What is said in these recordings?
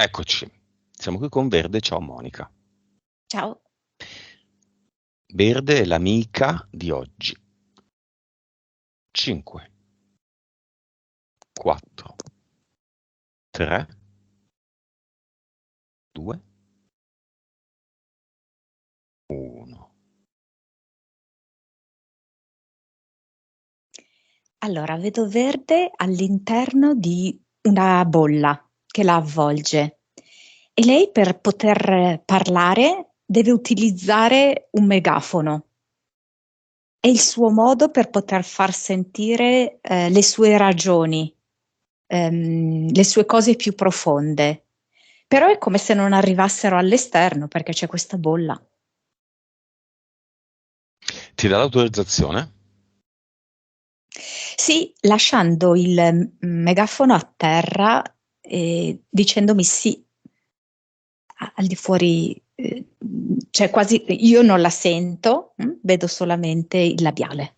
Eccoci, siamo qui con Verde. Ciao Monica. Ciao. Verde è l'amica di oggi. 5, 4, 3, 2, 1. Allora, vedo verde all'interno di una bolla che la avvolge e lei per poter parlare deve utilizzare un megafono. È il suo modo per poter far sentire le sue ragioni, le sue cose più profonde. Però è come se non arrivassero all'esterno perché c'è questa bolla. Ti dà l'autorizzazione? Sì, lasciando il megafono a terra e dicendomi sì, al di fuori, cioè quasi io non la sento, vedo solamente il labiale.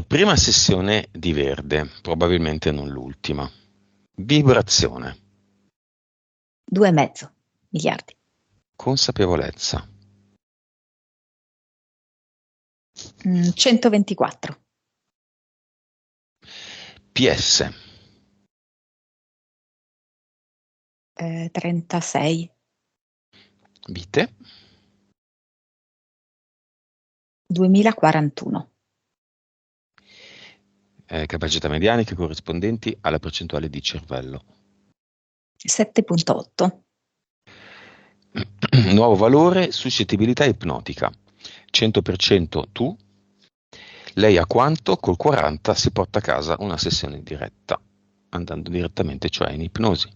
Prima sessione di Verde, probabilmente non l'ultima. Vibrazione, 2,5 miliardi. consapevolezza, 124. PS, 36. vite, 2041. capacità medianiche corrispondenti alla percentuale di cervello. 7,8. Nuovo valore, suscettibilità ipnotica. 100% tu. Lei a quanto? Col 40 si porta a casa una sessione diretta, andando direttamente cioè in ipnosi.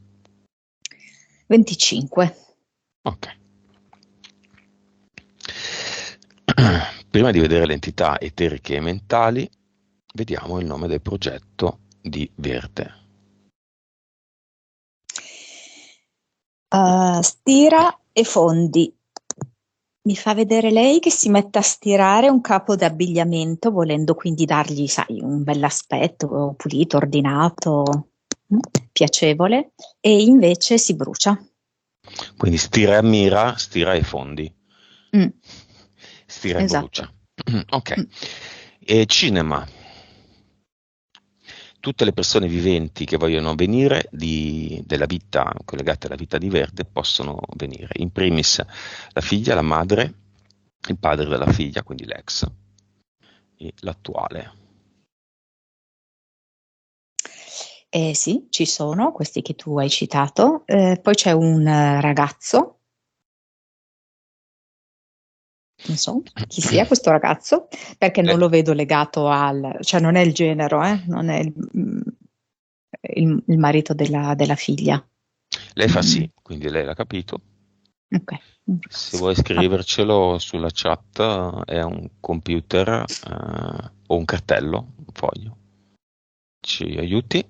25. Ok. Prima di vedere le entità eteriche e mentali, vediamo il nome del progetto di Verde. Stira e fondi. Mi fa vedere lei che si mette a stirare un capo d'abbigliamento, volendo quindi dargli, sai, un bell'aspetto, pulito, ordinato, piacevole, e invece si brucia. Quindi stira e ammira, stira e fondi. Mm, Stira e esatto. brucia. Ok. Mm. E cinema. Tutte le persone viventi che vogliono venire della vita, collegate alla vita di Verde, possono venire. In primis la figlia, la madre, il padre della figlia, quindi l'ex, e l'attuale. Sì, ci sono questi che tu hai citato. Poi c'è un ragazzo, non so chi sia questo ragazzo, perché non lo vedo legato cioè non è il genero, non è il marito della figlia. Lei fa Mm, sì, quindi lei l'ha capito. ok, un Se ragazzo. vuoi Vabbè. scrivercelo sulla chat, è un computer o un cartello, un foglio. Ci aiuti.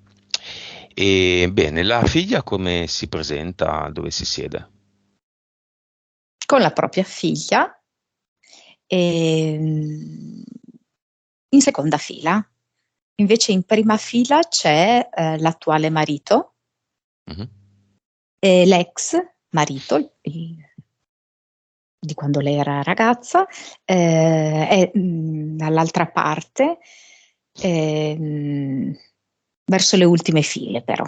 E bene, la figlia come si presenta, dove si siede? Con la propria figlia, ehm, in seconda fila. Invece in prima fila c'è l'attuale marito, Mhm. l'ex marito di quando lei era ragazza, è dall'altra parte, verso le ultime file però.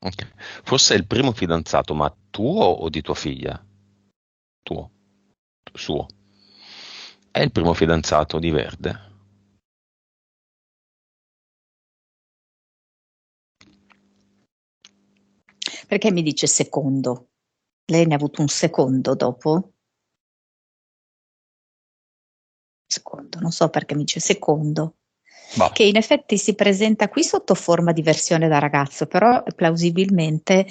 Ok. Forse è il primo fidanzato, ma tuo o di tua figlia? Tuo, suo. È il primo fidanzato di Verde. Perché mi dice secondo? Lei ne ha avuto un secondo dopo? Secondo, non so perché mi dice secondo. Bah, Che in effetti si presenta qui sotto forma di versione da ragazzo, però plausibilmente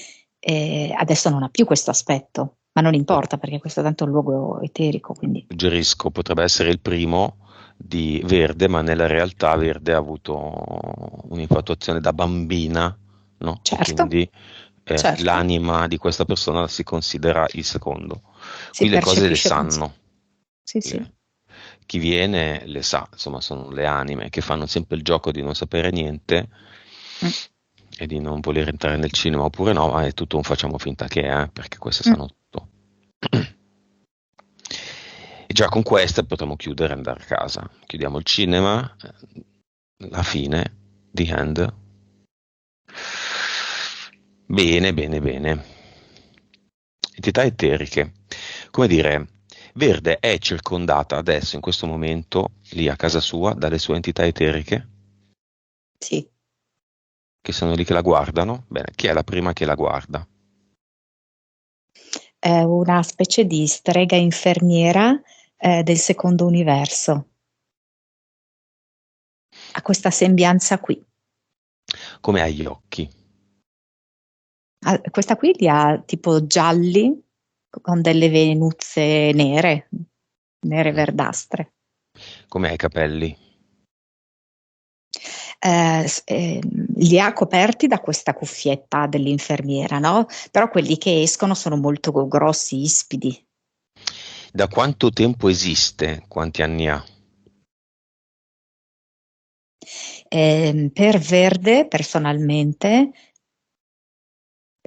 adesso non ha più questo aspetto, ma non importa perché questo tanto è un luogo eterico, quindi suggerisco, potrebbe essere il primo di Verde, ma nella realtà Verde ha avuto un'infatuazione da bambina, no? E certo, quindi certo, l'anima di questa persona si considera il secondo. si Qui le cose le percepisce così. sanno. Sì, sì. Le- Chi viene le sa, insomma, sono le anime che fanno sempre il gioco di non sapere niente Mm. e di non voler entrare nel cinema oppure no, ma è tutto un facciamo finta che è, perché queste Mm. sanno tutto. E già con queste potremo chiudere e andare a casa. Chiudiamo il cinema, la fine, the end. Bene, bene, bene. Entità eteriche. Come dire, Verde è circondata adesso, in questo momento, lì a casa sua, dalle sue entità eteriche, Sì. che sono lì che la guardano. Bene, chi è la prima che la guarda? È una specie di strega infermiera del secondo universo. Ha questa sembianza qui. Come ha gli occhi? Questa qui li ha tipo gialli con delle venuzze nere, nere verdastre. Come ha i capelli? Li ha coperti da questa cuffietta dell'infermiera, no? Però quelli che escono sono molto grossi, ispidi. Da quanto tempo esiste? Quanti anni ha? Per Verde, personalmente,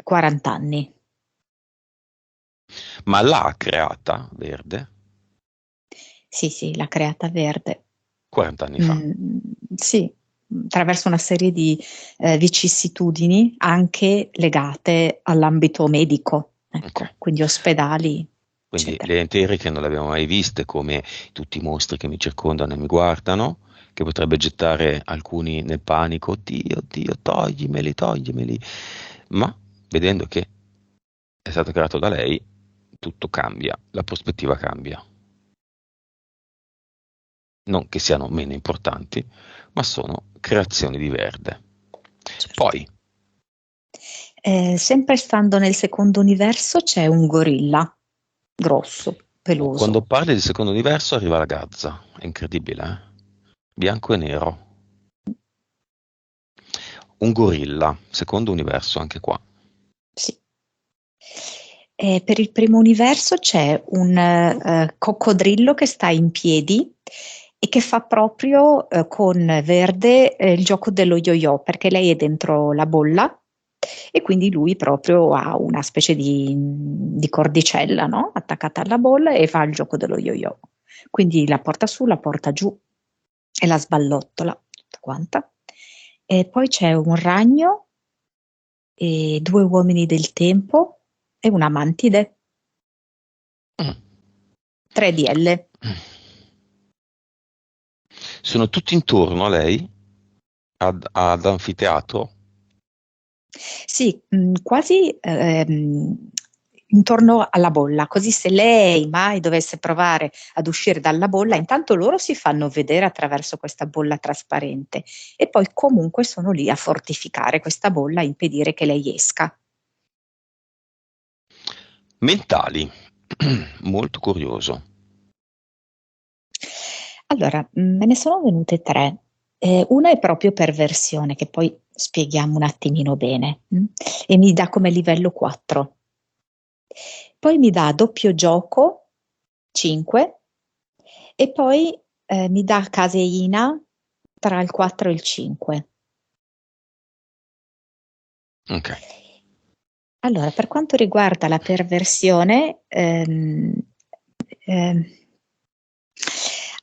40 anni. Ma l'ha creata Verde? Sì, sì, l'ha creata Verde. 40 anni fa. Sì, attraverso una serie di vicissitudini anche legate all'ambito medico, Ok. ecco, quindi ospedali, Quindi eccetera. le enteriche non le abbiamo mai viste come tutti i mostri che mi circondano e mi guardano, che potrebbe gettare alcuni nel panico, oddio, oddio, toglimeli, toglimeli. Ma vedendo che è stato creato da lei, tutto cambia, la prospettiva cambia. Non che siano meno importanti, ma sono creazioni di Verde. Certo. Poi, Sempre stando nel secondo universo c'è un gorilla grosso, quando peloso. parli del secondo universo arriva la Gazza, è incredibile, bianco e nero. Un gorilla, secondo universo anche qua. Sì. Per il primo universo c'è un coccodrillo che sta in piedi e che fa proprio con Verde il gioco dello yo-yo, perché lei è dentro la bolla e quindi lui proprio ha una specie di cordicella, no? Attaccata alla bolla e fa il gioco dello yo-yo. Quindi la porta su, la porta giù e la sballottola tutta quanta. E poi c'è un ragno e due uomini del tempo e una mantide, Mm. 3DL. Sono tutti intorno a lei, ad anfiteatro. Sì, quasi intorno alla bolla, così se lei mai dovesse provare ad uscire dalla bolla, intanto loro si fanno vedere attraverso questa bolla trasparente e poi comunque sono lì a fortificare questa bolla, a impedire che lei esca. Mentali, molto curioso. Allora, me ne sono venute tre. Una è proprio perversione, che poi spieghiamo un attimino bene, e mi dà come livello 4. Poi mi dà doppio gioco 5 e poi mi dà caseina tra il 4 e il 5. Ok. Allora, per quanto riguarda la perversione, ehm,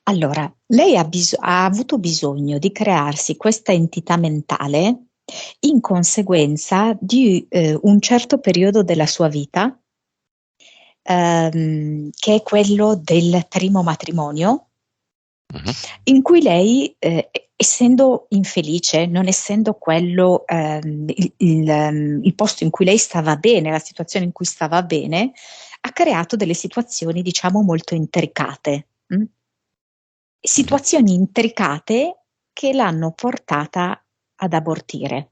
allora, lei ha avuto bisogno di crearsi questa entità mentale in conseguenza di un certo periodo della sua vita, che è quello del primo matrimonio, Mhm. in cui lei, essendo infelice, non essendo quello il posto in cui lei stava bene, la situazione in cui stava bene, ha creato delle situazioni, diciamo, molto intricate. Mhm. Situazioni intricate che l'hanno portata ad abortire,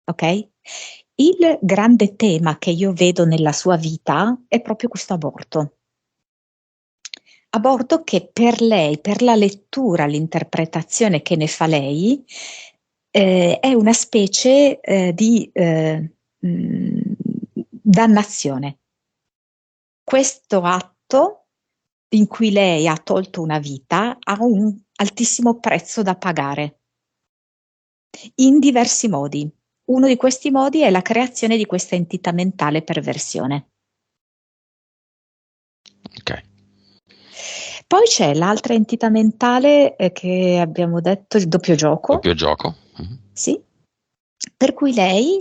ok? Il grande tema che io vedo nella sua vita è proprio questo aborto. Aborto che per lei, per la lettura, l'interpretazione che ne fa lei, è una specie di dannazione. Questo atto in cui lei ha tolto una vita ha un altissimo prezzo da pagare in diversi modi. Uno di questi modi è la creazione di questa entità mentale perversione. Ok. Poi c'è l'altra entità mentale che abbiamo detto, il doppio gioco, Doppio gioco. Mhm. sì, per cui lei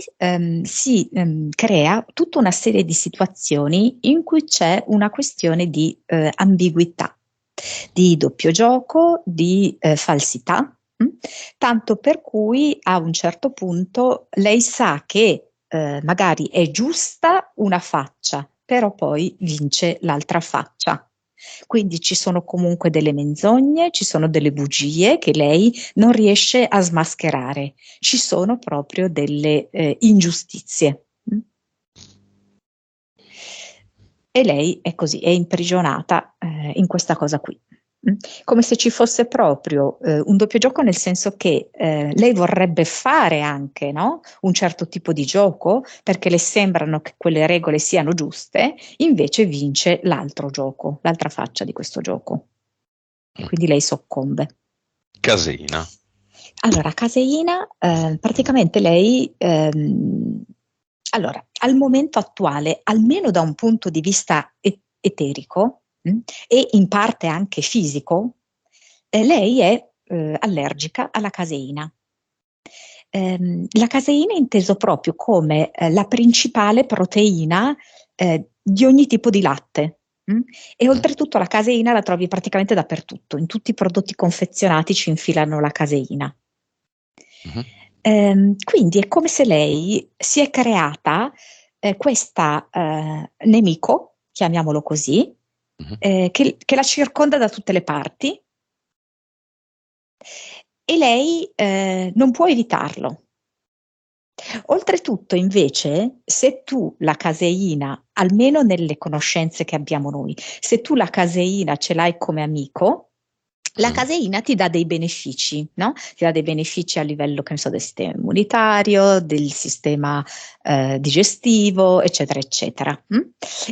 si crea tutta una serie di situazioni in cui c'è una questione di ambiguità, di doppio gioco, di falsità, tanto per cui a un certo punto lei sa che magari è giusta una faccia, però poi vince l'altra faccia. Quindi ci sono comunque delle menzogne, ci sono delle bugie che lei non riesce a smascherare, ci sono proprio delle ingiustizie. E lei è così, è imprigionata in questa cosa qui. Come se ci fosse proprio un doppio gioco, nel senso che lei vorrebbe fare anche, no? Un certo tipo di gioco perché le sembrano che quelle regole siano giuste, invece vince l'altro gioco, l'altra faccia di questo gioco. E quindi lei soccombe. Caseina. Allora, caseina, praticamente lei, allora, al momento attuale, almeno da un punto di vista eterico, e in parte anche fisico, lei è allergica alla caseina. La caseina è inteso proprio come la principale proteina di ogni tipo di latte. E oltretutto la caseina la trovi praticamente dappertutto, in tutti i prodotti confezionati ci infilano la caseina. Mhm. Quindi è come se lei si è creata questa nemico, chiamiamolo così, Mhm. che la circonda da tutte le parti e lei non può evitarlo. Oltretutto, invece, se tu la caseina, almeno nelle conoscenze che abbiamo noi, se tu la caseina ce l'hai come amico, la caseina ti dà dei benefici, no? Ti dà dei benefici a livello, che ne so, del sistema immunitario, del sistema digestivo, eccetera, eccetera.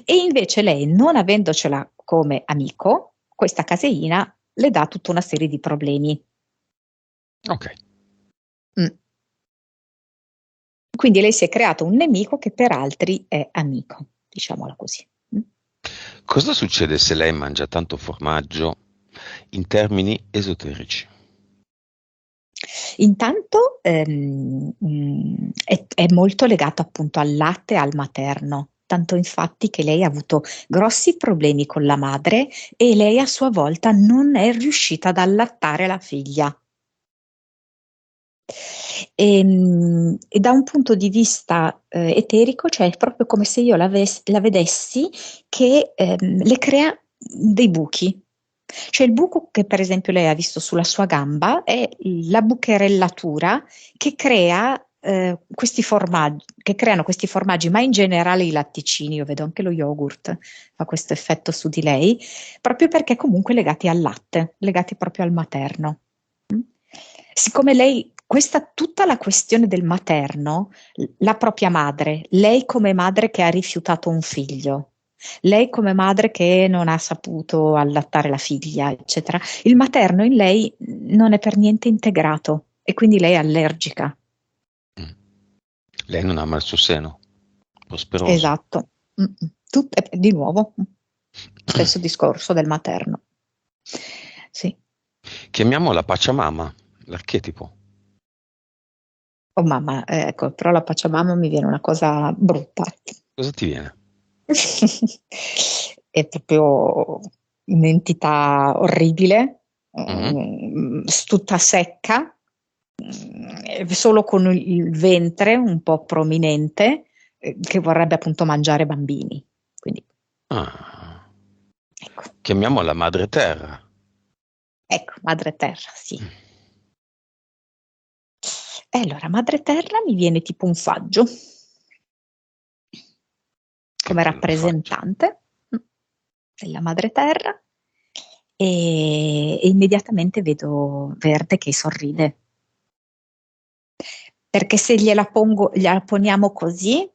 E invece lei, non avendocela come amico, questa caseina le dà tutta una serie di problemi. Ok. Mm. Quindi lei si è creato un nemico che per altri è amico, diciamola così. Cosa succede se lei mangia tanto formaggio in termini esoterici? Intanto è molto legato appunto al latte e al materno, tanto infatti che lei ha avuto grossi problemi con la madre e lei a sua volta non è riuscita ad allattare la figlia. E da un punto di vista eterico, cioè è proprio come se io la vedessi che le crea dei buchi. Cioè il buco che per esempio lei ha visto sulla sua gamba è la bucherellatura che crea questi formaggi, che creano questi formaggi, ma in generale i latticini, io vedo anche lo yogurt fa questo effetto su di lei, proprio perché comunque legati al latte, legati proprio al materno. Mm? Siccome lei, questa tutta la questione del materno, la propria madre, lei come madre che ha rifiutato un figlio, lei come madre che non ha saputo allattare la figlia, eccetera, il materno in lei non è per niente integrato e quindi lei è allergica. Mm. Lei non ama il suo seno, prosperoso. Esatto. Di nuovo, stesso discorso del materno. Sì. Chiamiamola Pachamama, l'archetipo. Oh mamma, ecco, però la Pachamama mi viene una cosa brutta. Cosa ti viene? È proprio un'entità orribile, Mhm. tutta secca, solo con il ventre un po' prominente, che vorrebbe appunto mangiare bambini. Quindi, Ah. ecco, Chiamiamola Madre Terra. ecco, madre terra, sì. E allora, madre terra mi viene tipo un faggio Che come bello il faggio. rappresentante della madre terra e immediatamente vedo Verde che sorride. Perché se gliela poniamo così,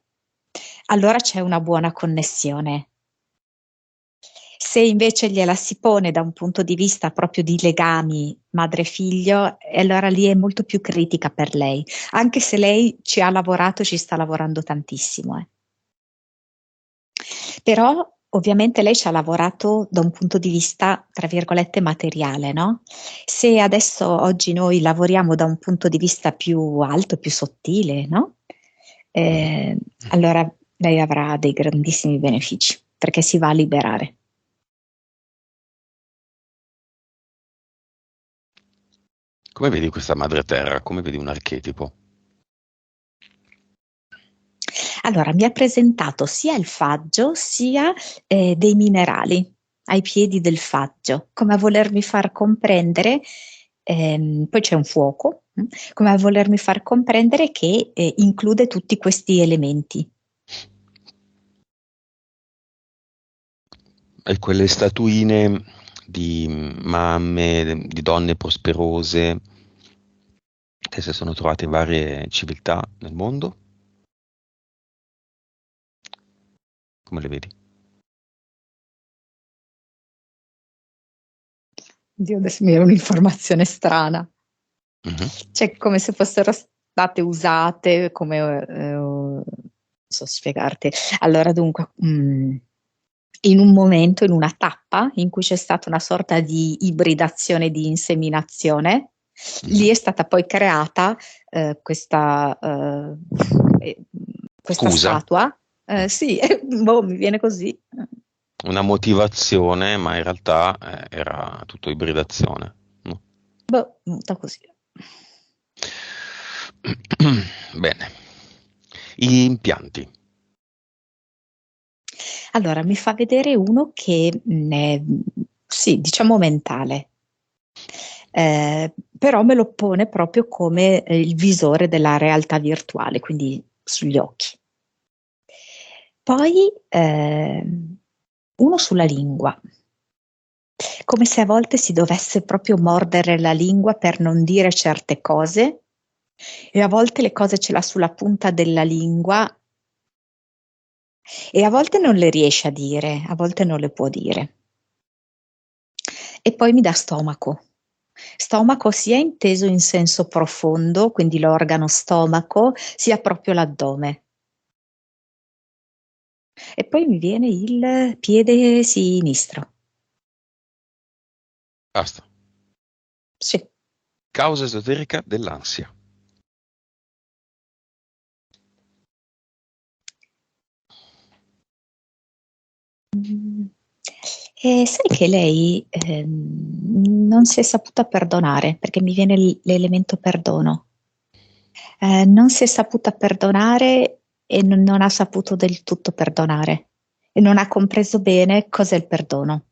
allora c'è una buona connessione. Se invece gliela si pone da un punto di vista proprio di legami madre-figlio, allora lì è molto più critica per lei, anche se lei ci ha lavorato, ci sta lavorando tantissimo. Però ovviamente lei ci ha lavorato da un punto di vista, tra virgolette, materiale, no? Se adesso oggi noi lavoriamo da un punto di vista più alto, più sottile, no? Allora lei avrà dei grandissimi benefici, perché si va a liberare. Come vedi questa madre terra? Come vedi un archetipo? Allora, mi ha presentato sia il faggio sia dei minerali ai piedi del faggio, come a volermi far comprendere, poi c'è un fuoco, come a volermi far comprendere che include tutti questi elementi. E quelle statuine di mamme, di donne prosperose che si sono trovate in varie civiltà nel mondo, come le vedi? Dio, adesso mi è un'informazione strana. Mhm. Cioè, come se fossero state usate come, non so spiegarti. Allora, dunque, in un momento, in una tappa in cui c'è stata una sorta di ibridazione, di inseminazione, lì è stata poi creata questa Scusa, statua. Sì, boh, mi viene così. una motivazione, ma in realtà era tutto ibridazione. No? Boh, da così. Bene. Gli impianti. Allora, mi fa vedere uno che è, sì, diciamo mentale, però me lo pone proprio come il visore della realtà virtuale, quindi sugli occhi. Poi uno sulla lingua, come se a volte si dovesse proprio mordere la lingua per non dire certe cose, e a volte le cose ce l'ha sulla punta della lingua e a volte non le riesce a dire, a volte non le può dire. E poi mi dà stomaco. Stomaco sia inteso in senso profondo, quindi l'organo stomaco, sia proprio l'addome. E poi mi viene il piede sinistro. Basta. Sì. Causa esoterica dell'ansia. Mm. E sai che lei non si è saputa perdonare, perché mi viene l'elemento perdono. Non si è saputa perdonare e non ha saputo del tutto perdonare e non ha compreso bene cos'è il perdono.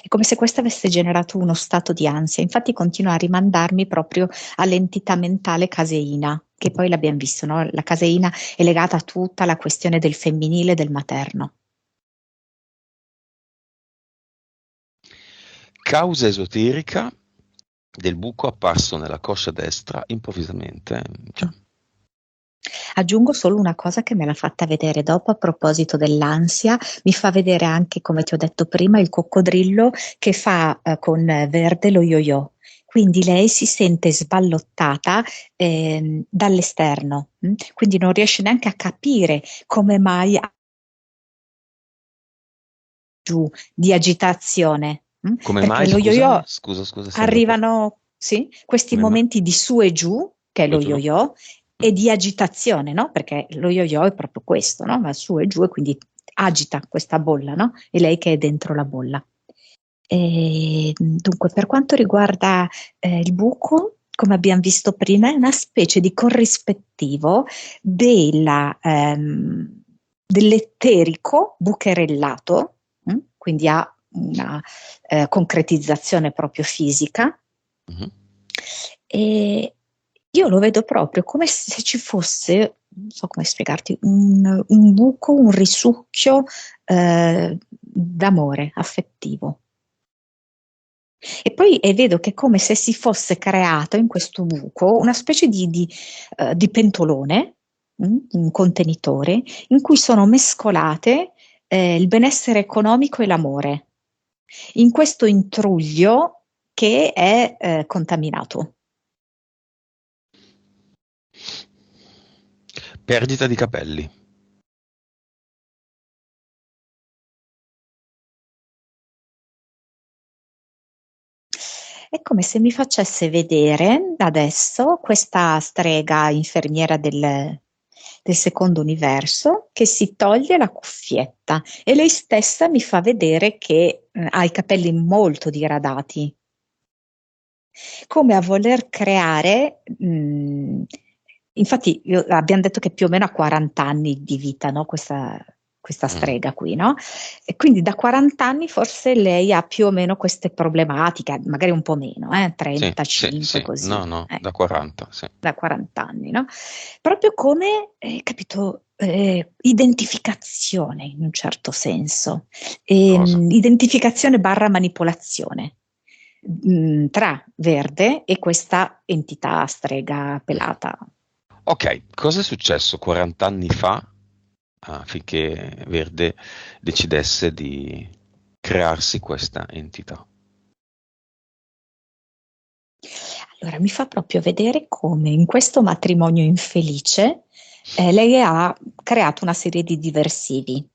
È come se questo avesse generato uno stato di ansia, infatti continua a rimandarmi proprio all'entità mentale caseina, che poi l'abbiamo visto, no? La caseina è legata a tutta la questione del femminile e del materno. Causa esoterica del buco apparso nella coscia destra improvvisamente. Cioè, Aggiungo solo una cosa che me l'ha fatta vedere dopo a proposito dell'ansia, mi fa vedere anche, come ti ho detto prima, il coccodrillo che fa con verde lo yo-yo. Quindi lei si sente sballottata dall'esterno, quindi non riesce neanche a capire come mai ha giù di agitazione, come perché mai, lo scusami? yo-yo Scusa se mi posso... arrivano, sì, questi Come mai? momenti di su e giù, che è Lo lo giuro. yo-yo, e di agitazione, no? Perché lo yo-yo è proprio questo, no? Va su e giù e quindi agita questa bolla, no? E lei che è dentro la bolla. E, dunque, per quanto riguarda il buco, come abbiamo visto prima, è una specie di corrispettivo dell'eterico bucherellato, quindi ha una concretizzazione proprio fisica. Mhm. E io lo vedo proprio come se ci fosse, non so come spiegarti, un buco, un risucchio d'amore affettivo. E poi vedo che è come se si fosse creato in questo buco una specie di pentolone, un contenitore, in cui sono mescolate il benessere economico e l'amore, in questo intruglio che è contaminato. Perdita di capelli. È come se mi facesse vedere adesso questa strega infermiera del secondo universo che si toglie la cuffietta e lei stessa mi fa vedere che ha i capelli molto diradati, come a voler creare, infatti abbiamo detto che più o meno ha 40 anni di vita, no? Questa strega qui, no? E quindi da 40 anni forse lei ha più o meno queste problematiche, magari un po' meno, Sì, 35 sì. così, No, da 40, sì. da 40 anni, no? Proprio come, capito, identificazione in un certo senso, Cosa? identificazione barra manipolazione tra Verde e questa entità strega pelata. Ok, cosa è successo 40 anni fa affinché Verde decidesse di crearsi questa entità? Allora, mi fa proprio vedere come in questo matrimonio infelice lei ha creato una serie di diversivi.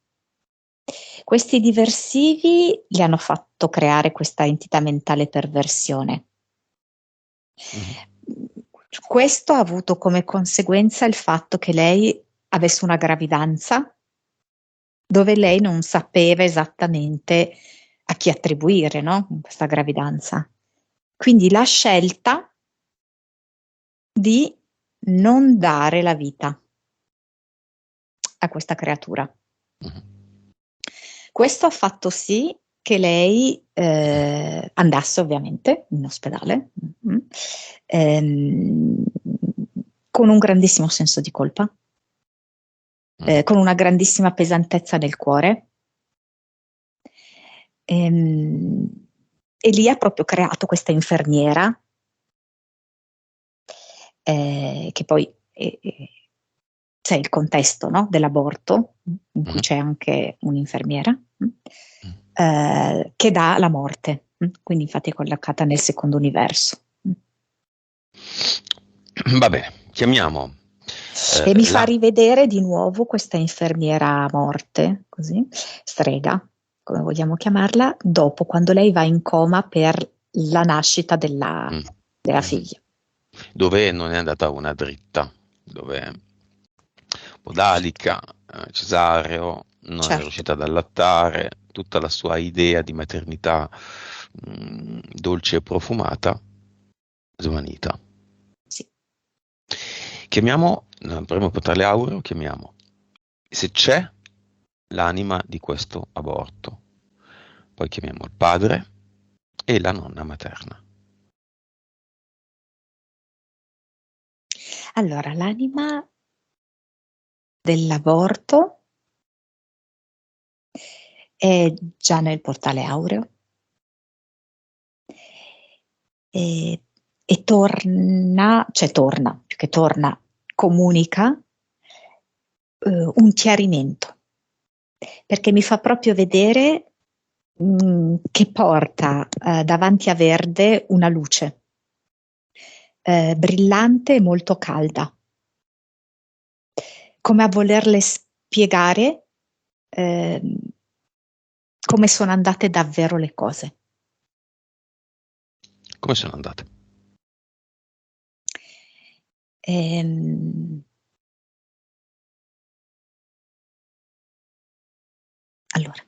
Questi diversivi gli hanno fatto creare questa entità mentale perversione. Mhm. Questo ha avuto come conseguenza il fatto che lei avesse una gravidanza dove lei non sapeva esattamente a chi attribuire, no? Questa gravidanza. Quindi la scelta di non dare la vita a questa creatura. Mhm. Questo ha fatto sì che lei andasse ovviamente in ospedale ehm, con un grandissimo senso di colpa, Mhm. con una grandissima pesantezza nel cuore. E lì ha proprio creato questa infermiera che poi c'è il contesto, no, dell'aborto, in cui Mhm. c'è anche un'infermiera, che dà la morte, quindi infatti è collocata nel secondo universo. Va bene, chiamiamo E mi fa la... rivedere di nuovo questa infermiera a morte, così, strega, come vogliamo chiamarla, dopo, quando lei va in coma per la nascita della Mm. Mhm. figlia. Dove non è andata una dritta, dove podalica, cesareo, non è Certo, riuscita ad allattare, tutta la sua idea di maternità dolce e profumata, svanita. sì. Chiamiamo, prima portale aureo, chiamiamo se c'è l'anima di questo aborto, poi chiamiamo il padre e la nonna materna. Allora, l'anima dell'aborto è già nel portale aureo e, e torna, cioè torna, più che torna, comunica un chiarimento, perché mi fa proprio vedere che porta davanti a Verde una luce brillante e molto calda, come a volerle spiegare ehm, come sono andate davvero le cose. Come sono andate? Ehm, allora,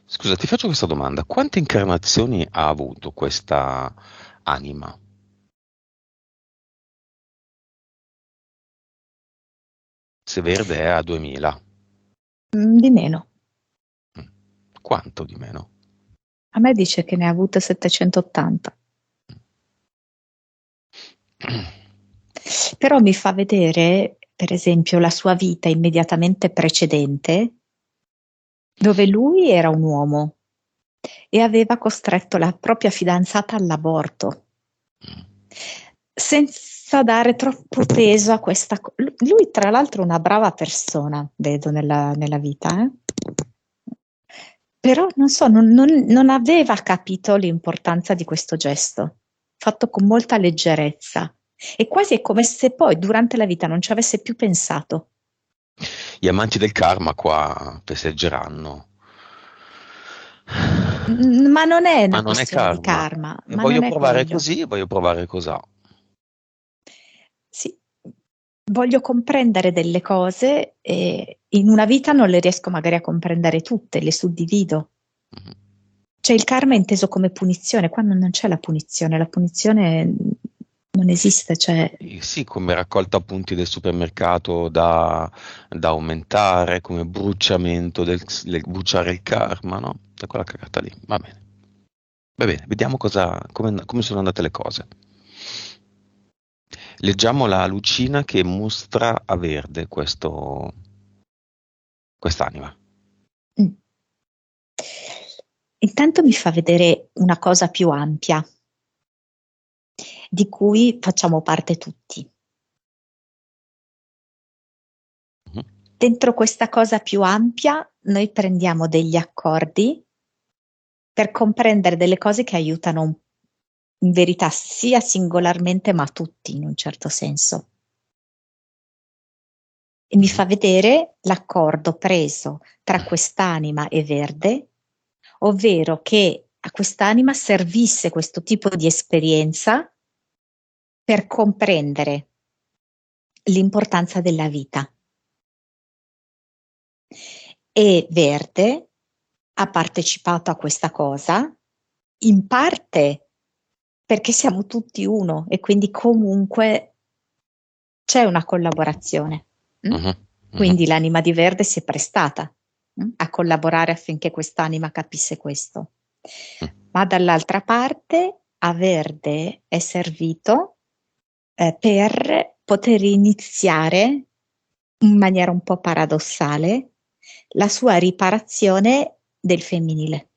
Scusa, ti faccio questa domanda. Quante incarnazioni ha avuto questa anima? Se Verde è a 2000. di meno. Mm. Quanto di meno? A me dice che ne ha avute 780. Però mi fa vedere, per esempio, la sua vita immediatamente precedente, dove lui era un uomo e aveva costretto la propria fidanzata all'aborto, senza dare troppo peso a questa cosa. Lui, tra l'altro, è una brava persona, vedo nella vita, però non so, non aveva capito l'importanza di questo gesto, fatto con molta leggerezza. E quasi è come se poi durante la vita non ci avesse più pensato. Gli amanti del karma qua festeggeranno. Ma non è Ma una non è questione di karma. karma, E ma non voglio è provare quello. così, voglio provare cosà. Sì, voglio comprendere delle cose e in una vita non le riesco magari a comprendere tutte, le suddivido. Mhm. Cioè il karma è inteso come punizione, qua non c'è la punizione non esiste, cioè Sì, come raccolta punti del supermercato da aumentare, come bruciamento bruciare il karma, no? Da quella cagata lì. Va bene. Va bene, vediamo come sono andate le cose. Leggiamo la lucina che mostra a verde quest'anima. mm. Intanto mi fa vedere una cosa più ampia, di cui facciamo parte tutti. Mhm. Dentro questa cosa più ampia noi prendiamo degli accordi per comprendere delle cose che aiutano in verità sia singolarmente ma tutti in un certo senso. E mi Mhm. fa vedere l'accordo preso tra quest'anima e Verde, ovvero che a quest'anima servisse questo tipo di esperienza per comprendere l'importanza della vita. E Verde ha partecipato a questa cosa, in parte perché siamo tutti uno e quindi comunque c'è una collaborazione. Mhm. Mhm. Quindi l'anima di Verde si è prestata a collaborare affinché quest'anima capisse questo. Ma dall'altra parte a Verde è servito per poter iniziare in maniera un po' paradossale la sua riparazione del femminile.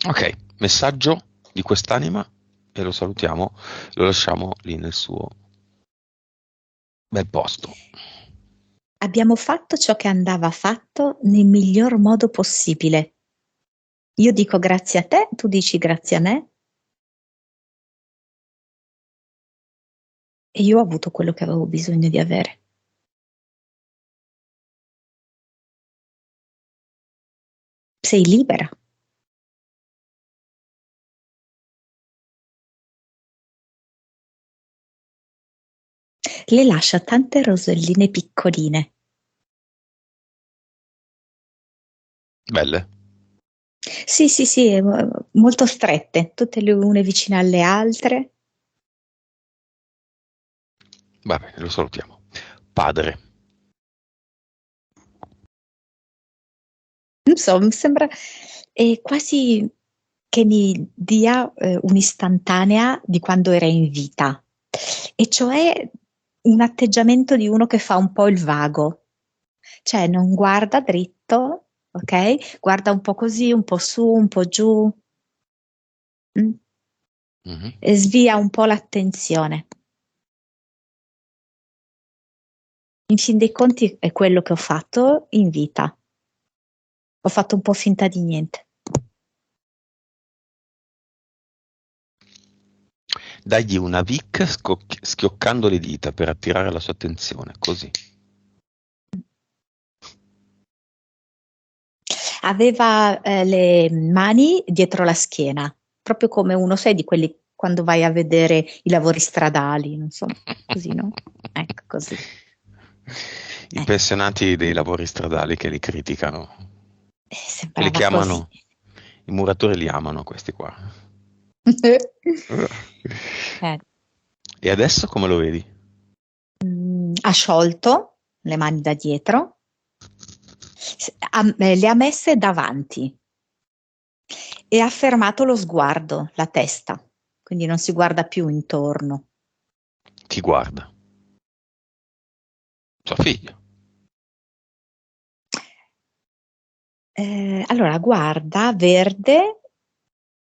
Ok, messaggio di quest'anima e lo salutiamo, lo lasciamo lì nel suo bel posto. Abbiamo fatto ciò che andava fatto nel miglior modo possibile. Io dico grazie a te, tu dici grazie a me e io ho avuto quello che avevo bisogno di avere. Sei libera. Le lascia tante roselline piccoline. Belle? Sì, sì, sì, molto strette, tutte le une vicine alle altre. Va bene, lo salutiamo. Padre. Non so, mi sembra quasi che mi dia un'istantanea di quando era in vita, e cioè un atteggiamento di uno che fa un po' il vago, cioè non guarda dritto, ok? Guarda un po' così, un po' su, un po' giù, mm? Mhm. E svia un po' l'attenzione. In fin dei conti è quello che ho fatto in vita. Ho fatto un po' finta di niente. Dagli una Vic schioccando le dita per attirare la sua attenzione, così. Aveva le mani dietro la schiena, proprio come uno, sai, di quelli quando vai a vedere i lavori stradali, non so, così, no? Ecco, così. I pensionati dei lavori stradali che li criticano. Li Sembrava così. chiamano, i muratori li amano questi qua. Eh, E adesso come lo vedi? ha sciolto le mani da dietro, le ha messe davanti e ha fermato lo sguardo, la testa, quindi non si guarda più intorno. Chi guarda? Sua figlia. Allora guarda Verde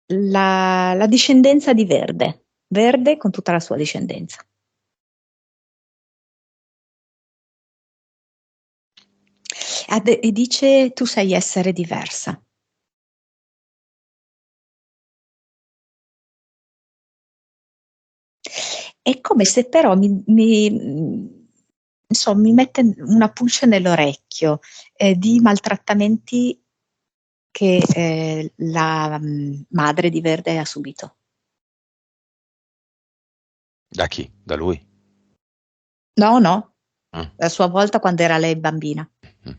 la discendenza di Verde, Verde con tutta la sua discendenza. E dice tu sai essere diversa. È come se però insomma, mi mette una pulce nell'orecchio di maltrattamenti che la madre di Verde ha subito. Da chi? Da lui? No, no, Mm. a sua volta quando era lei bambina. Mm.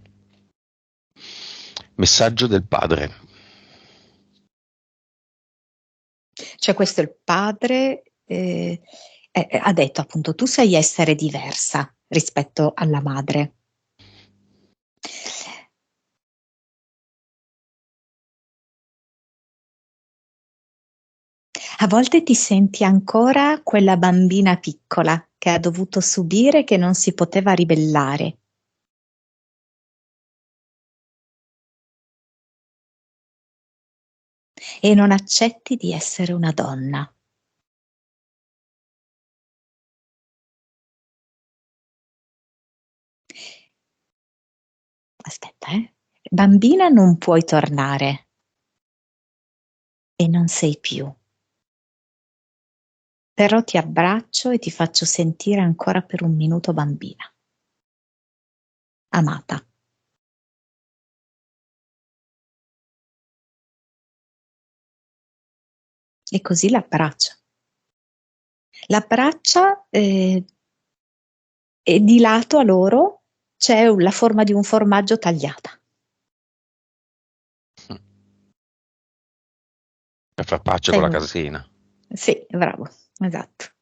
Messaggio del padre. Cioè questo è il padre, ha detto appunto tu sai essere diversa rispetto alla madre. A volte ti senti ancora quella bambina piccola che ha dovuto subire, che non si poteva ribellare. E non accetti di essere una donna. Aspetta, bambina non puoi tornare e non sei più. Però ti abbraccio e ti faccio sentire ancora per un minuto bambina. Amata. E così l'abbraccia. L'abbraccia e di lato a loro c'è la forma di un formaggio tagliata. Per far pace Sei con la un... casina. Sì, bravo, esatto.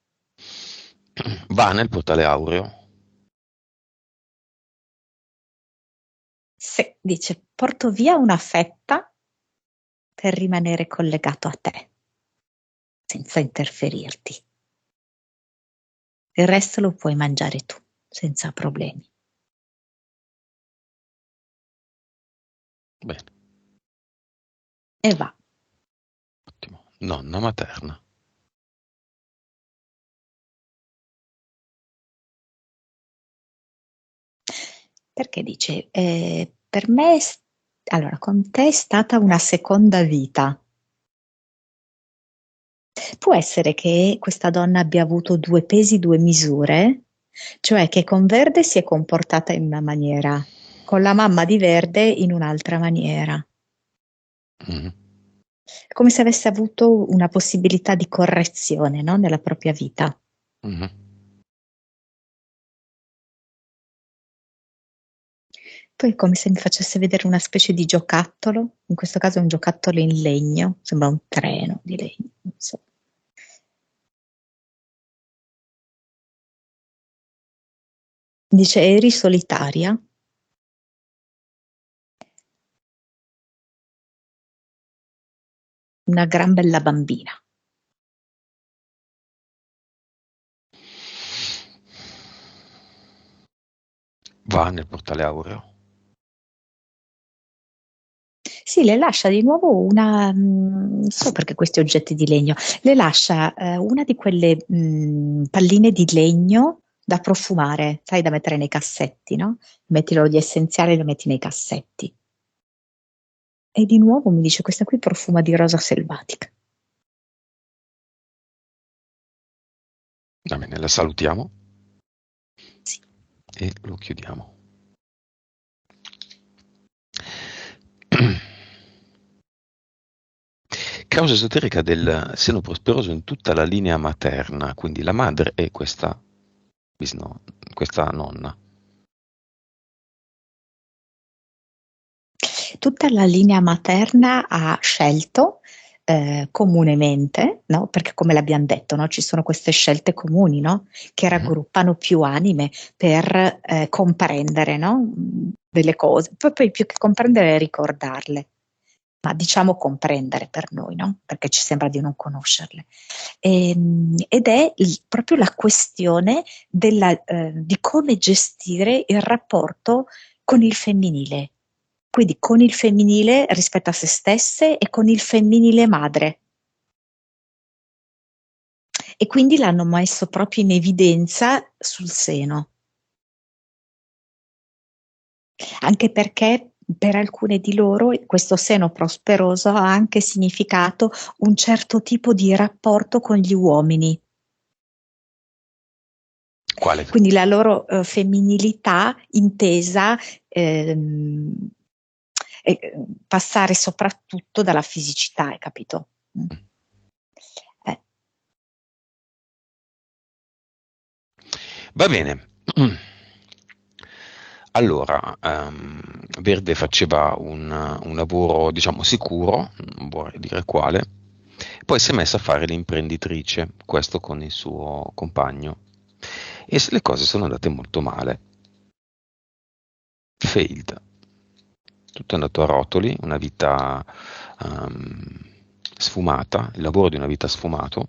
Va nel portale aureo. Sì, dice, porto via una fetta per rimanere collegato a te, senza interferirti. Il resto lo puoi mangiare tu, senza problemi. Bene, E va. ottimo. Nonna materna. Perché dice, per me, allora, con te è stata una seconda vita. Può essere che questa donna abbia avuto due pesi, due misure, cioè che con Verde si è comportata in una maniera, con la mamma di Verde in un'altra maniera. Mm. Come se avesse avuto una possibilità di correzione, no? Nella propria vita. Mm. Poi è come se mi facesse vedere una specie di giocattolo, in questo caso è un giocattolo in legno, sembra un treno di legno, non so. Dice, eri solitaria? Una gran bella bambina. Va nel portale aureo. Sì, le lascia di nuovo una, non so perché questi oggetti di legno, le lascia una di quelle palline di legno da profumare, sai, da mettere nei cassetti, no? Metti l'olio essenziale e lo metti nei cassetti. E di nuovo mi dice, questa qui profuma di rosa selvatica. Va bene, la salutiamo Sì. e lo chiudiamo. Causa esoterica del seno prosperoso in tutta la linea materna, quindi la madre e questa nonna. Tutta la linea materna ha scelto comunemente, no? Perché come l'abbiamo detto, no? Ci sono queste scelte comuni, no? Che raggruppano più anime per comprendere, no? Delle cose, poi più che comprendere ricordarle, ma diciamo comprendere per noi, no? Perché ci sembra di non conoscerle. Ed è proprio la questione di come gestire il rapporto con il femminile, quindi con il femminile rispetto a se stesse e con il femminile madre. e quindi l'hanno messo proprio in evidenza sul seno. Anche perché per alcune di loro questo seno prosperoso ha anche significato un certo tipo di rapporto con gli uomini. Quale? Quindi la loro femminilità intesa passare soprattutto dalla fisicità, hai capito? Eh. Va bene. Allora, Verde faceva un lavoro, diciamo, sicuro, non vorrei dire quale, poi si è messa a fare l'imprenditrice, questo con il suo compagno, e le cose sono andate molto male. Failed. Tutto è andato a rotoli, una vita sfumata, il lavoro di una vita sfumato,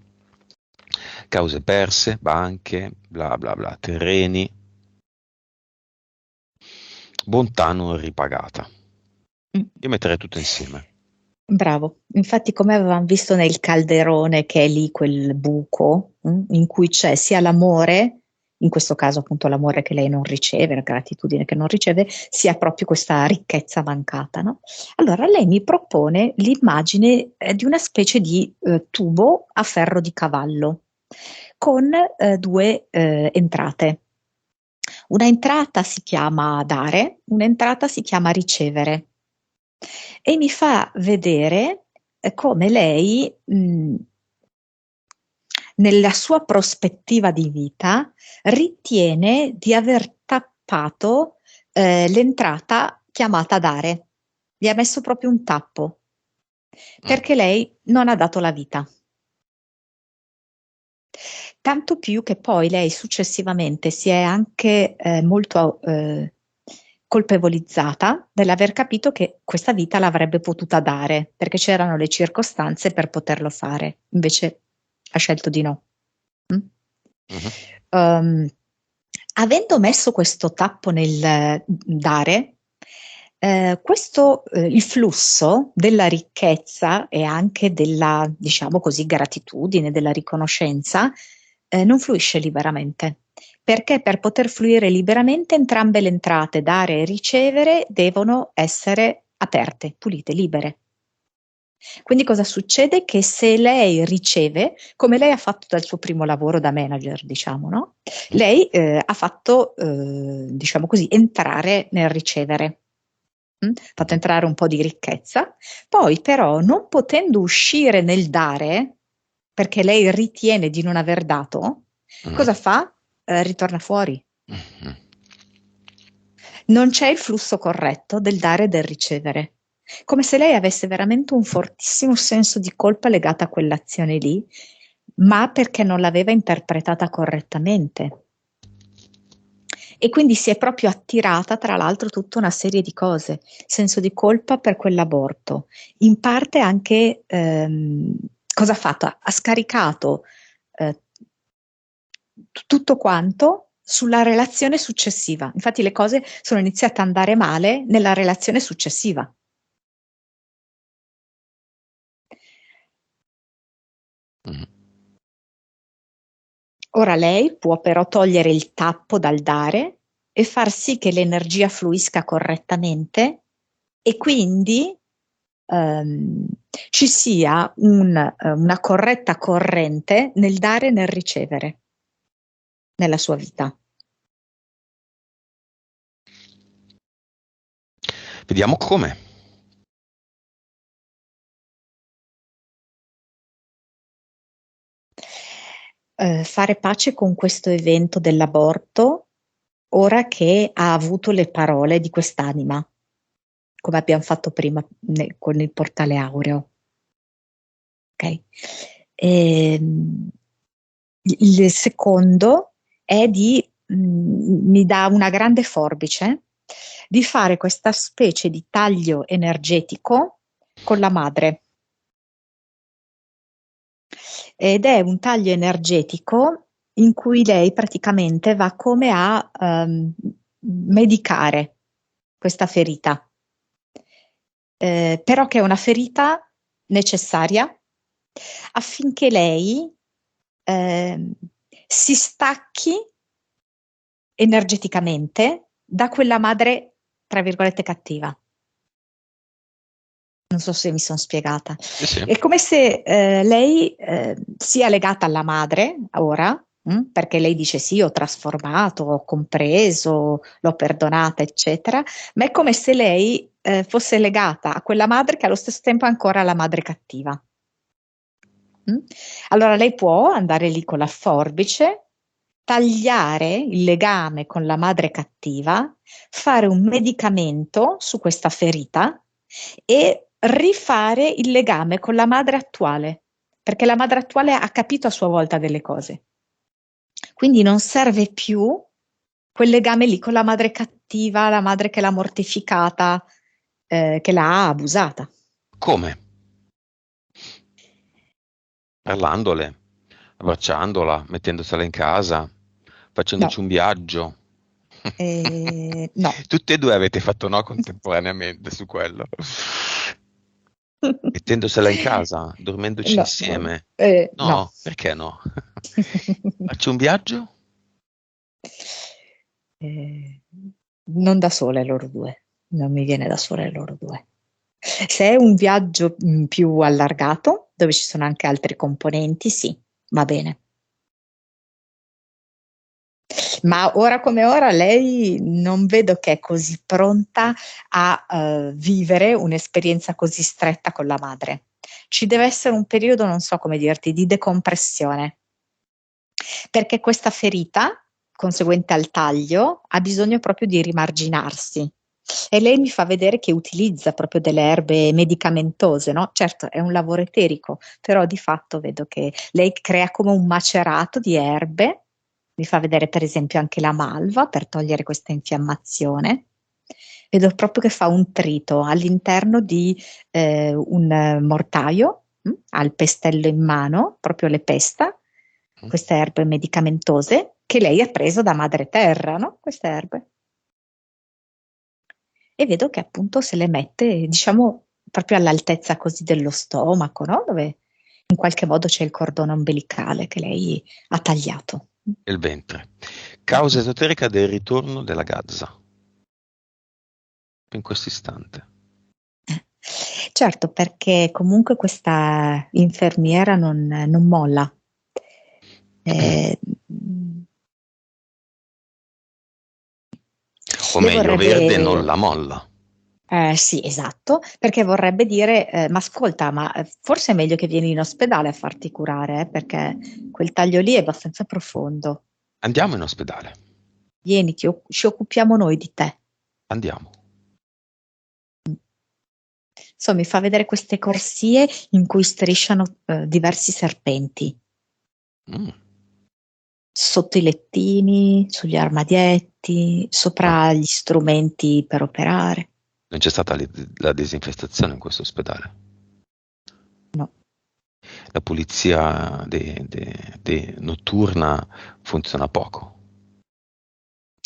cause perse, banche, bla bla bla, terreni, bontà non ripagata. Mm. Io metterei tutto insieme. Bravo, infatti come avevamo visto nel calderone che è lì quel buco in cui c'è sia l'amore, in questo caso appunto l'amore che lei non riceve, la gratitudine che non riceve, sia proprio questa ricchezza mancata, no? Allora lei mi propone l'immagine di una specie di tubo a ferro di cavallo con due entrate. Una entrata si chiama dare, un'entrata si chiama ricevere e mi fa vedere come lei, nella sua prospettiva di vita, ritiene di aver tappato l'entrata chiamata dare. Gli ha messo proprio un tappo, perché lei non ha dato la vita. Tanto più che poi lei successivamente si è anche molto colpevolizzata dell'aver capito che questa vita l'avrebbe potuta dare, perché c'erano le circostanze per poterlo fare. Invece ha scelto di no. Mhm. Avendo messo questo tappo nel dare, il flusso della ricchezza e anche della, diciamo così, gratitudine, della riconoscenza, non fluisce liberamente. Perché per poter fluire liberamente entrambe le entrate, dare e ricevere, devono essere aperte, pulite, libere. Quindi cosa succede? Che se lei riceve, come lei ha fatto dal suo primo lavoro da manager, diciamo, no? Lei ha fatto, diciamo così, entrare nel ricevere, ha fatto entrare un po' di ricchezza, poi però non potendo uscire nel dare, perché lei ritiene di non aver dato, cosa fa? Ritorna fuori. Non c'è il flusso corretto del dare e del ricevere. Come se lei avesse veramente un fortissimo senso di colpa legato a quell'azione lì, ma perché non l'aveva interpretata correttamente. E quindi si è proprio attirata, tra l'altro, tutta una serie di cose. Senso di colpa per quell'aborto. In parte anche, cosa ha fatto? Ha scaricato eh, tutto quanto sulla relazione successiva. Infatti le cose sono iniziate ad andare male nella relazione successiva. Ora lei può però togliere il tappo dal dare e far sì che l'energia fluisca correttamente e quindi ci sia una corretta corrente nel dare e nel ricevere nella sua vita. Vediamo come. Fare pace con questo evento dell'aborto ora che ha avuto le parole di quest'anima, come abbiamo fatto prima con il portale aureo. Ok? Il secondo è mi dà una grande forbice di fare questa specie di taglio energetico con la madre. Ed è un taglio energetico in cui lei praticamente va come a medicare questa ferita, però che è una ferita necessaria affinché lei si stacchi energeticamente da quella madre, tra virgolette, cattiva. Non so se mi sono spiegata. Sì, sì. È come se lei sia legata alla madre ora, perché lei dice sì, ho trasformato, ho compreso, l'ho perdonata, eccetera, ma è come se lei fosse legata a quella madre che allo stesso tempo è ancora la madre cattiva. Allora lei può andare lì con la forbice, tagliare il legame con la madre cattiva, fare un medicamento su questa ferita e rifare il legame con la madre attuale, perché la madre attuale ha capito a sua volta delle cose. Quindi non serve più quel legame lì con la madre cattiva, la madre che l'ha mortificata, che l'ha abusata. Come? Parlandole, abbracciandola, mettendosela in casa, facendoci No, un viaggio. no. Tutte e due avete fatto no contemporaneamente su quello. Mettendosela in casa, dormendoci No, insieme. no. No, perché no? Faccio un viaggio? Eh, non da sole loro due, non mi viene da sole loro due. Se è un viaggio più allargato, dove ci sono anche altri componenti, sì, va bene. Ma ora come ora lei non vedo che è così pronta a vivere un'esperienza così stretta con la madre. Ci deve essere un periodo, non so come dirti, di decompressione, perché questa ferita, conseguente al taglio, ha bisogno proprio di rimarginarsi. E lei mi fa vedere che utilizza proprio delle erbe medicamentose, no? Certo, è un lavoro eterico, però di fatto vedo che lei crea come un macerato di erbe, mi fa vedere per esempio anche la malva per togliere questa infiammazione. Vedo proprio che fa un trito all'interno di un mortaio, ha il pestello in mano, proprio le pesta, queste erbe medicamentose che lei ha preso da madre terra, no? Queste erbe. E vedo che appunto se le mette, diciamo, proprio all'altezza così dello stomaco, no? Dove in qualche modo c'è il cordone ombelicale che lei ha tagliato. E il ventre. Causa esoterica del ritorno della gazza. In questo istante. Certo, perché comunque questa infermiera non molla. Eh, O le meglio, Verde non vorrebbe, la molla. sì, esatto, perché vorrebbe dire, ma ascolta, ma forse è meglio che vieni in ospedale a farti curare, perché quel taglio lì è abbastanza profondo. Andiamo in ospedale. Vieni, ci occupiamo noi di te. Andiamo. Insomma, mi fa vedere queste corsie in cui strisciano diversi serpenti, Mm. sotto i lettini, sugli armadietti, Ah, sopra gli strumenti per operare. non c'è stata la disinfestazione in questo ospedale. No. La pulizia notturna funziona poco.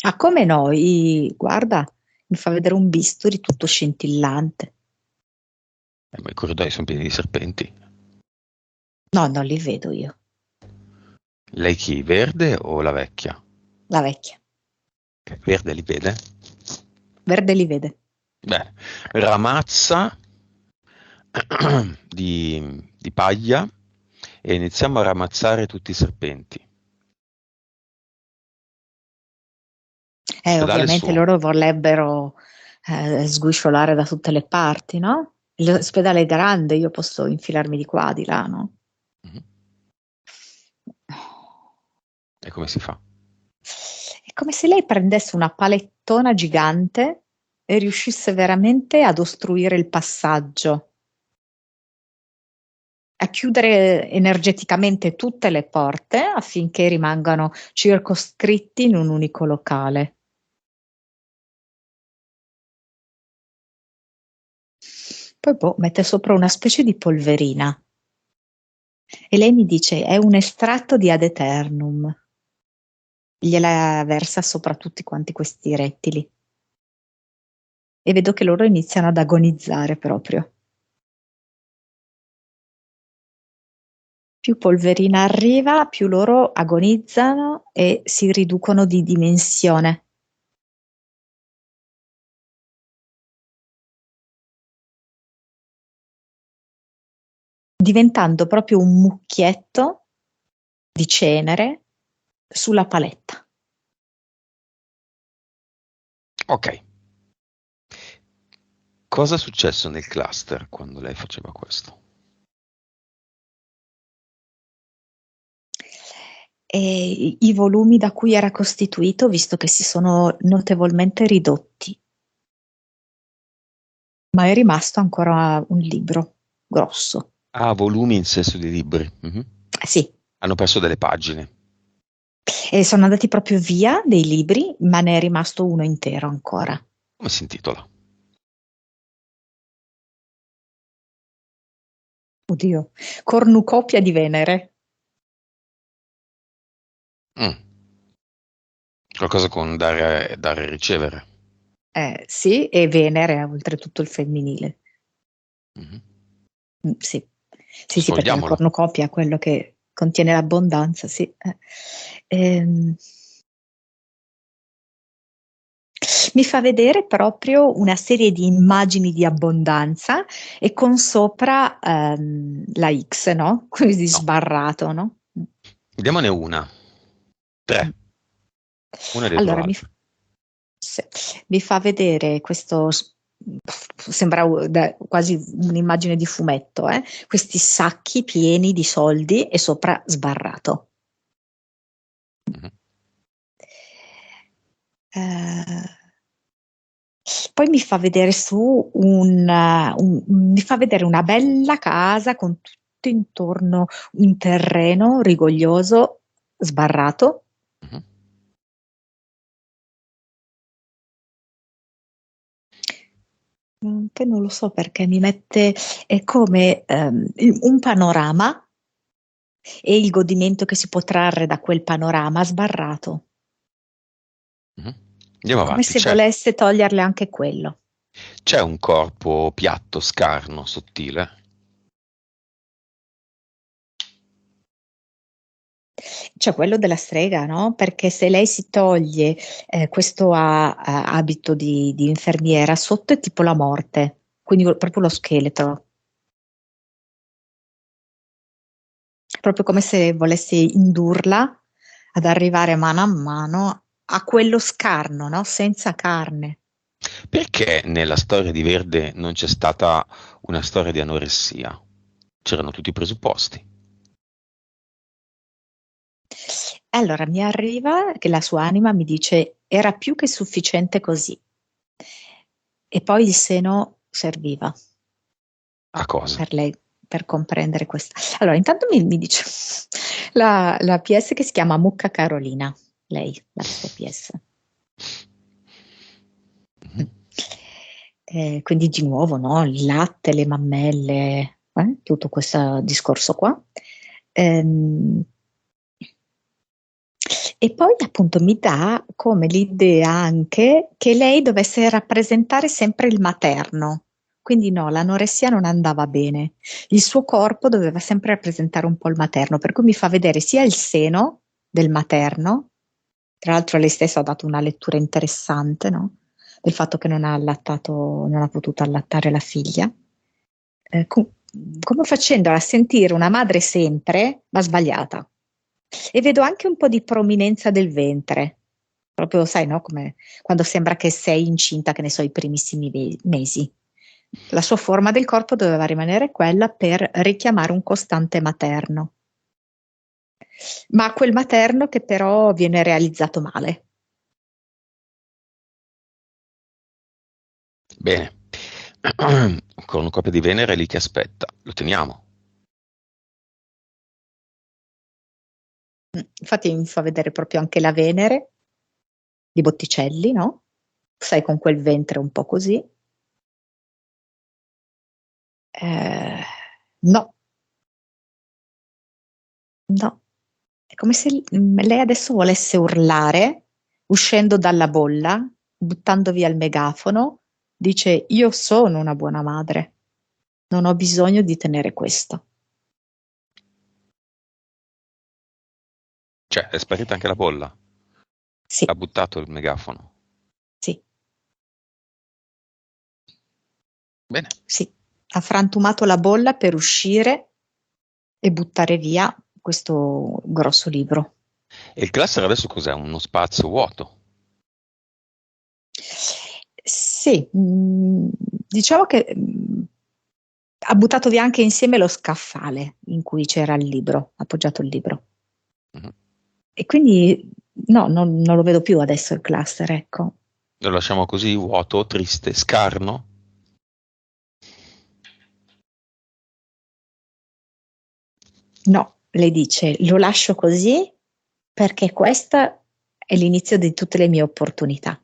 Ah, come noi, guarda, mi fa vedere un bisturi tutto scintillante. Ma i corridoi sono pieni di serpenti. No, non li vedo io, Lei chi? Verde o la vecchia? la vecchia. Verde li vede? Verde li vede. Beh, ramazza di paglia e iniziamo a ramazzare tutti i serpenti. L'ospedale è Ovviamente suo. loro vorrebbero sgusciolare da tutte le parti, no? L'ospedale è grande, io posso infilarmi di qua, di là, no? Mhm. E come si fa? È come se lei prendesse una palettona gigante e riuscisse veramente ad ostruire il passaggio, a chiudere energeticamente tutte le porte affinché rimangano circoscritti in un unico locale. Poi boh, mette sopra una specie di polverina e lei mi dice è un estratto di Ad Eternum. Gliela versa sopra tutti quanti questi rettili e vedo che loro iniziano ad agonizzare proprio. Più polverina arriva, più loro agonizzano e si riducono di dimensione. Diventando proprio un mucchietto di cenere sulla paletta. Ok. Cosa è successo nel cluster quando lei faceva questo? E i volumi da cui era costituito, visto che si sono notevolmente ridotti, ma è rimasto ancora un libro grosso. Ah, volumi in senso di libri. Mhm. Sì, Hanno perso delle pagine. e sono andati proprio via dei libri, ma ne è rimasto uno intero ancora. Come si intitola? Oddio, cornucopia di Venere. Mm. Qualcosa con dare e ricevere. Sì, e Venere è oltretutto il femminile. Mhm. Sì. Sì, sì, perché la Sfogliamolo. cornucopia è quello che contiene l'abbondanza, sì. Ehm, Mi fa vedere proprio una serie di immagini di abbondanza e con sopra la X, no? Così No. sbarrato, no? Vediamone una. Tre. Una dietro Allora, l'altra. sì, mi fa vedere questo, sembra quasi un'immagine di fumetto, questi sacchi pieni di soldi e sopra sbarrato. Mhm. Eh, Poi mi fa vedere mi fa vedere una bella casa con tutto intorno un terreno rigoglioso, sbarrato. Mhm. Poi non lo so perché mi mette, è come un panorama e il godimento che si può trarre da quel panorama sbarrato, Mhm. Andiamo come avanti. se C'è. volesse toglierle anche quello. C'è un corpo piatto, scarno, sottile. Cioè quello della strega, no? Perché se lei si toglie questo abito di infermiera, sotto è tipo la morte, quindi proprio lo scheletro, proprio come se volesse indurla ad arrivare mano a mano a quello scarno, no? Senza carne. Perché nella storia di Verde non c'è stata una storia di anoressia? C'erano tutti i presupposti. Allora mi arriva che la sua anima mi dice era più che sufficiente così. E poi il seno serviva A cosa? per lei, per comprendere questa. Allora, intanto mi dice la PS che si chiama Mucca Carolina, lei, la sua PS. Mhm. Quindi di nuovo, no? Il latte, le mammelle, tutto questo discorso qua. Ehm, e poi appunto mi dà come l'idea anche che lei dovesse rappresentare sempre il materno. Quindi no, l'anoressia non andava bene. Il suo corpo doveva sempre rappresentare un po' il materno, per cui mi fa vedere sia il seno del materno, tra l'altro lei stessa ha dato una lettura interessante, no? Del fatto che non ha allattato, non ha potuto allattare la figlia, come facendola sentire una madre sempre, ma sbagliata. E vedo anche un po' di prominenza del ventre, proprio sai, no? Come quando sembra che sei incinta, che ne so, i primissimi mesi. La sua forma del corpo doveva rimanere quella per richiamare un costante materno, ma quel materno che però viene realizzato male. Bene. Con una copia di Venere è lì che aspetta. Lo teniamo. Infatti mi fa vedere proprio anche la Venere di Botticelli, no? Sai, con quel ventre un po' così. Eh, no, no. È come se lei adesso volesse urlare, uscendo dalla bolla, buttando via il megafono, dice: Io sono una buona madre, non ho bisogno di tenere questo. Cioè, è sparita anche la bolla? Sì, Ha buttato il megafono? sì, Bene. sì. Ha frantumato la bolla per uscire e buttare via questo grosso libro. E il cluster adesso cos'è? Uno spazio vuoto? Sì, diciamo che ha buttato via anche insieme lo scaffale in cui c'era il libro, appoggiato il libro. Mhm. E quindi no, non lo vedo più adesso il cluster, ecco. Lo lasciamo così, vuoto, triste, scarno? No, le dice, lo lascio così perché questa è l'inizio di tutte le mie opportunità.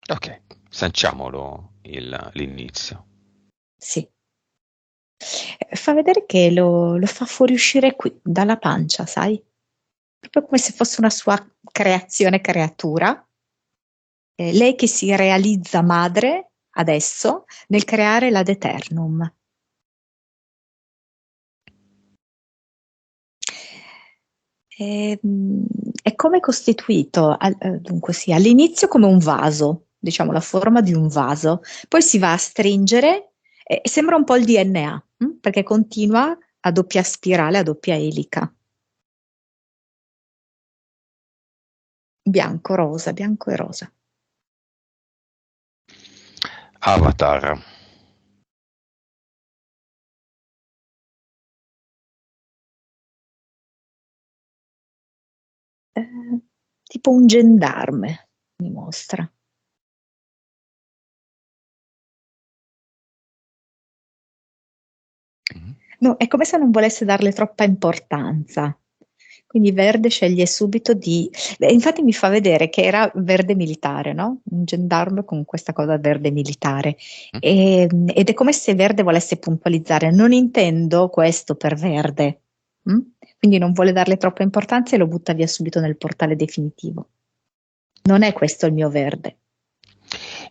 Ok, sanciamolo l'inizio. Sì. Fa vedere che lo fa fuoriuscire qui, dalla pancia, sai? Proprio come se fosse una sua creatura. Lei che si realizza madre adesso nel creare l'ad eternum. È come costituito, dunque sì, all'inizio come un vaso, diciamo la forma di un vaso, poi si va a stringere e sembra un po' il DNA, perché continua a doppia spirale, a doppia elica, bianco e rosa. Avatar. Tipo un gendarme, mi mostra. Mhm. No, è come se non volesse darle troppa importanza. Quindi Verde sceglie subito di... Beh, infatti mi fa vedere che era verde militare, no? Un gendarme con questa cosa verde militare. Ed è come se Verde volesse puntualizzare. Non intendo questo per Verde. Mm? Quindi non vuole darle troppa importanza e lo butta via subito nel portale definitivo. Non è questo il mio Verde.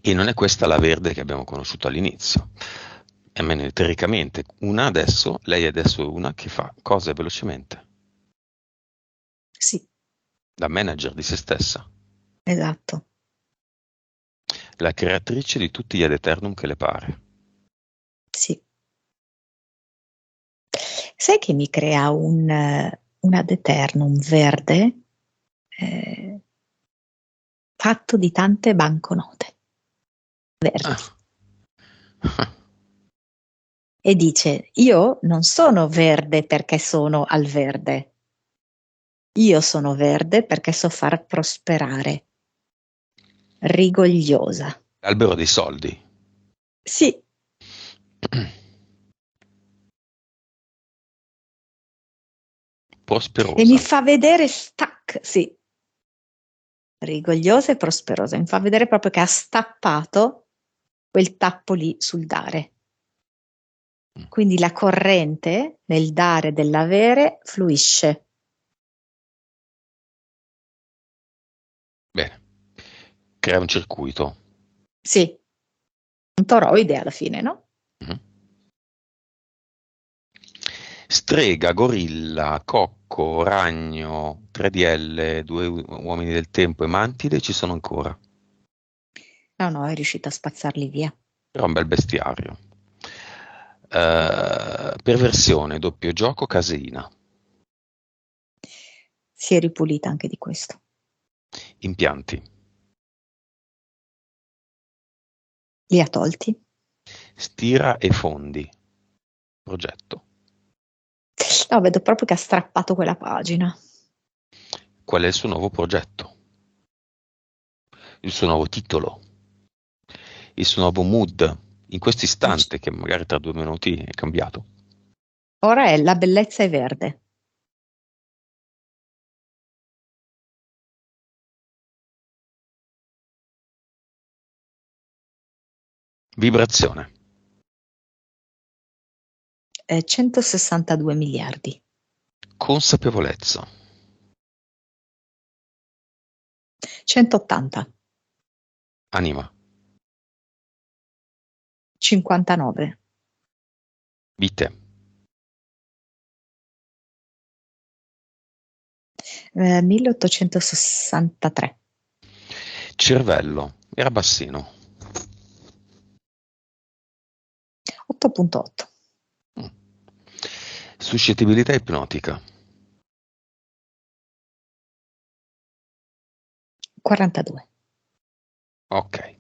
E non è questa la Verde che abbiamo conosciuto all'inizio. Almeno teoricamente, lei adesso è una che fa cose velocemente, Sì, da manager di se stessa, esatto. la creatrice di tutti gli ad eternum che le pare. Sì. Sai che mi crea un ad eternum verde eh, fatto di tante banconote verdi Ah. e dice: Io non sono verde perché sono al verde, io sono verde perché so far prosperare, rigogliosa. L'albero dei soldi. Sì, e mi Prosperosa. fa vedere stack, sì, rigogliosa e prosperosa, mi fa vedere proprio che ha stappato quel tappo lì sul dare. Quindi la corrente nel dare e dell'avere fluisce. Bene, crea un circuito. Sì, un toroide alla fine, no? Mhm. Strega, gorilla, cocco, ragno, 3DL, due uomini del tempo e mantide ci sono ancora. No, no, è riuscita a spazzarli via. Però è un bel bestiario. Perversione, doppio gioco, caseina. Si è ripulita anche di questo. Impianti. Li ha tolti. Stira e fondi. Progetto. No, vedo proprio che ha strappato quella pagina. Qual è il suo nuovo progetto? Il suo nuovo titolo? Il suo nuovo mood? In questo Dice, istante, che magari tra 2 minuti è cambiato. ora è la bellezza è verde. Vibrazione. 162 miliardi. Consapevolezza. 180. Anima. 59. Vite. 1863. Cervello, era bassino. 8.8. Suscettibilità ipnotica. 42. Ok.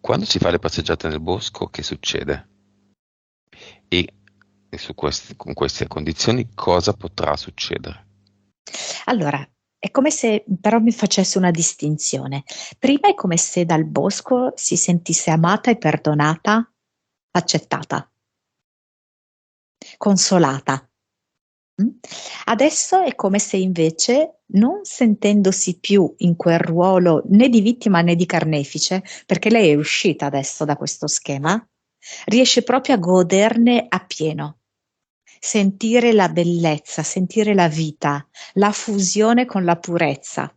Quando si fa le passeggiate nel bosco, che succede? E con queste condizioni cosa potrà succedere? Allora, è come se però mi facesse una distinzione. Prima è come se dal bosco si sentisse amata e perdonata, accettata, consolata. Mm? Adesso è come se invece, non sentendosi più in quel ruolo né di vittima né di carnefice, perché lei è uscita adesso da questo schema, riesce proprio a goderne appieno, sentire la bellezza, sentire la vita, la fusione con la purezza.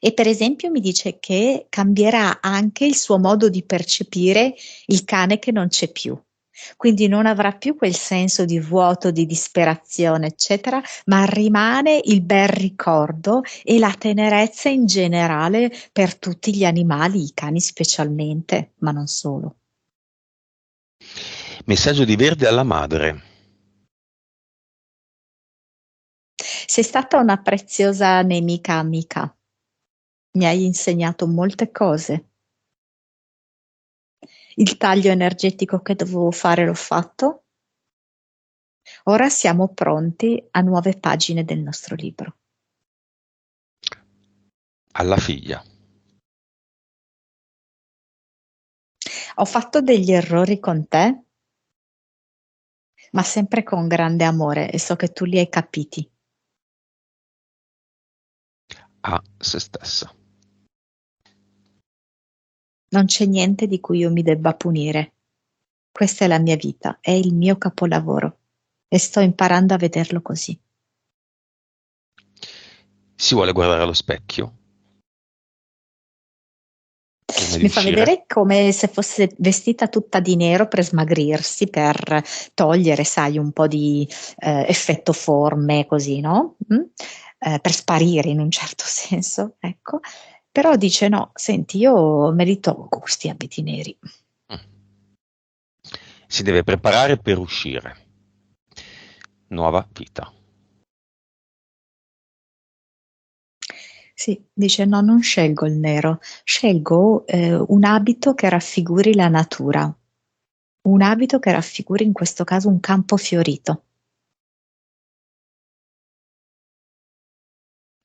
E per esempio mi dice che cambierà anche il suo modo di percepire il cane che non c'è più. Quindi non avrà più quel senso di vuoto, di disperazione, eccetera, ma rimane il bel ricordo e la tenerezza in generale per tutti gli animali, i cani specialmente, ma non solo. Messaggio di Verde alla madre. Sei stata una preziosa nemica amica. Mi hai insegnato molte cose. Il taglio energetico che dovevo fare l'ho fatto. Ora siamo pronti a nuove pagine del nostro libro. Alla figlia. Ho fatto degli errori con te, ma sempre con grande amore e so che tu li hai capiti. A se stessa. Non c'è niente di cui io mi debba punire. Questa è la mia vita, è il mio capolavoro e sto imparando a vederlo così. Si vuole guardare allo specchio prima di Mi fa uscire. vedere come se fosse vestita tutta di nero per smagrirsi, per togliere, sai, un po' di effetto forme, così, no? Per sparire in un certo senso, ecco. Però dice no, senti, io me li tolgo questi abiti neri. Si deve preparare per uscire. Nuova vita. Sì, dice no, non scelgo il nero, scelgo un abito che raffiguri la natura, un abito che raffiguri in questo caso un campo fiorito.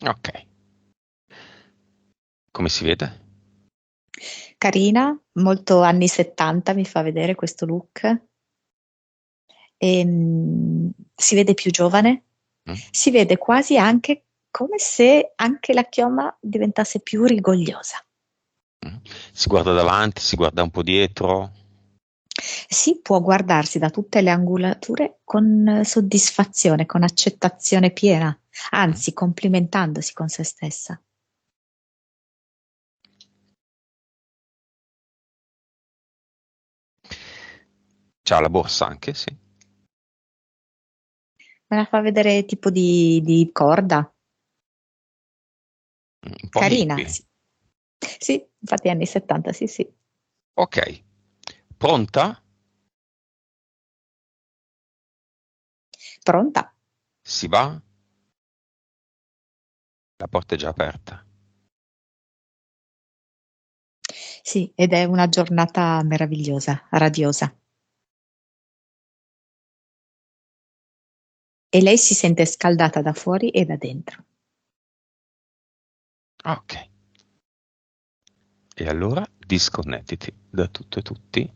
Ok. Come si vede? Carina, molto anni 70 mi fa vedere questo look. Si vede più giovane, Mm? si vede quasi anche come se anche la chioma diventasse più rigogliosa. Mm. Si guarda davanti, si guarda un po' dietro. Si può guardarsi da tutte le angolature con soddisfazione, con accettazione piena, Mm. anzi complimentandosi con se stessa. C'ha la borsa anche, sì. Me la fa vedere tipo di corda. Un po' Carina, hippie. sì. Sì, infatti anni 70, sì, sì. Ok. Pronta? Pronta? Si va? La porta è già aperta. Sì, ed è una giornata meravigliosa, radiosa. E lei si sente scaldata da fuori e da dentro. Ok. E allora disconnettiti da tutto e tutti.